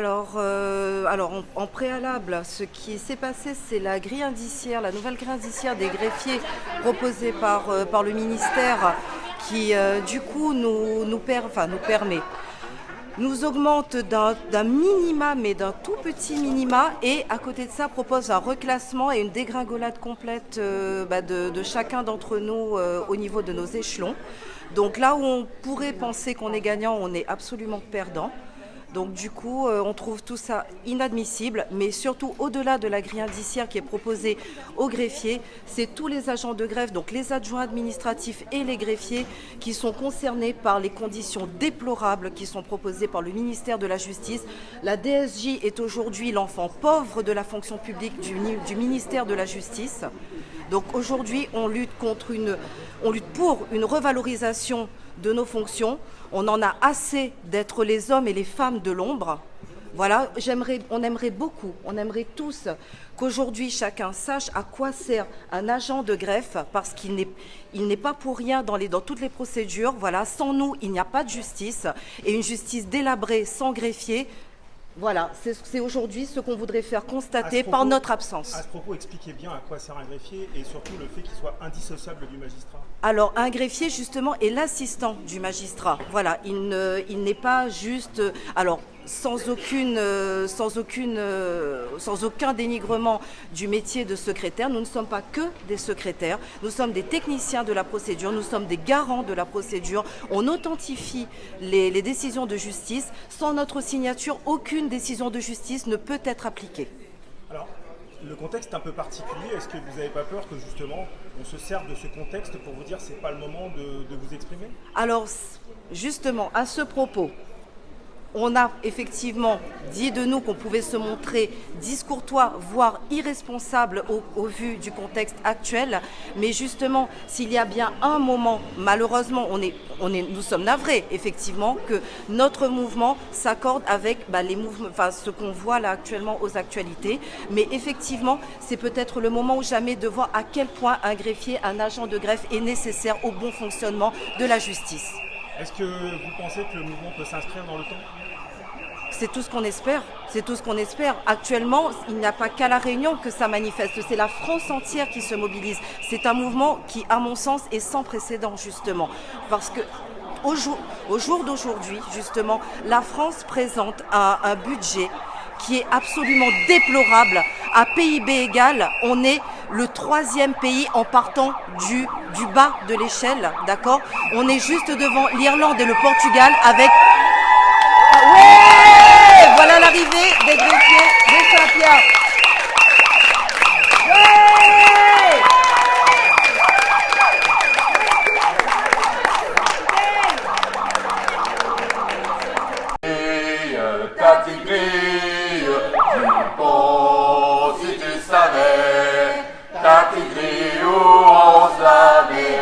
En préalable, ce qui s'est passé, c'est la grille indiciaire, la nouvelle grille indiciaire des greffiers proposée par le ministère qui, du coup, nous permet, nous augmente d'un minima, mais d'un tout petit minima, et à côté de ça propose un reclassement et une dégringolade complète de chacun d'entre nous au niveau de nos échelons. Donc là où on pourrait penser qu'on est gagnant, on est absolument perdant. Donc du coup, on trouve tout ça inadmissible, mais surtout au-delà de la grille indiciaire qui est proposée aux greffiers, c'est tous les agents de greffe, donc les adjoints administratifs et les greffiers qui sont concernés par les conditions déplorables qui sont proposées par le ministère de la Justice. La DSJ est aujourd'hui l'enfant pauvre de la fonction publique du ministère de la Justice. Donc aujourd'hui, on lutte pour une revalorisation de nos fonctions. On en a assez d'être les hommes et les femmes de l'ombre. Voilà, on aimerait tous qu'aujourd'hui chacun sache à quoi sert un agent de greffe, parce qu'il n'est pas pour rien dans toutes les procédures. Voilà, sans nous, il n'y a pas de justice, et une justice délabrée sans greffier. Voilà, c'est aujourd'hui ce qu'on voudrait faire constater par notre absence. À ce propos, expliquez bien à quoi sert un greffier et surtout le fait qu'il soit indissociable du magistrat. Alors, un greffier, justement, est l'assistant du magistrat. Voilà, il n'est pas juste... Alors, sans aucun dénigrement du métier de secrétaire, nous ne sommes pas que des secrétaires, nous sommes des techniciens de la procédure, nous sommes des garants de la procédure, on authentifie les décisions de justice. Sans notre signature, aucune décision de justice ne peut être appliquée. Alors, le contexte est un peu particulier. Est-ce que vous n'avez pas peur que justement on se serve de ce contexte pour vous dire que ce n'est pas le moment de vous exprimer? Alors, justement, à ce propos, on a effectivement dit de nous qu'on pouvait se montrer discourtois, voire irresponsable au vu du contexte actuel. Mais justement, s'il y a bien un moment, malheureusement, nous sommes navrés, effectivement, que notre mouvement s'accorde avec les mouvements, ce qu'on voit là actuellement aux actualités. Mais effectivement, c'est peut-être le moment ou jamais de voir à quel point un greffier, un agent de greffe est nécessaire au bon fonctionnement de la justice. Est-ce que vous pensez que le mouvement peut s'inscrire dans le temps? C'est tout ce qu'on espère, c'est tout ce qu'on espère. Actuellement, il n'y a pas qu'à La Réunion que ça manifeste, c'est la France entière qui se mobilise. C'est un mouvement qui, à mon sens, est sans précédent, justement. Parce que au jour d'aujourd'hui, justement, la France présente un budget qui est absolument déplorable. À PIB égal, on est le 3e pays en partant du bas de l'échelle, d'accord? On est juste devant l'Irlande et le Portugal avec... Ouais, voilà l'arrivée des greffiers de Saint-Pierre. Ouais. Si tu savais, ta petite grille où on se lavait.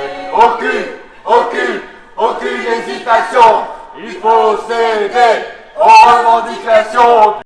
Aucune hésitation, il faut céder aux revendications.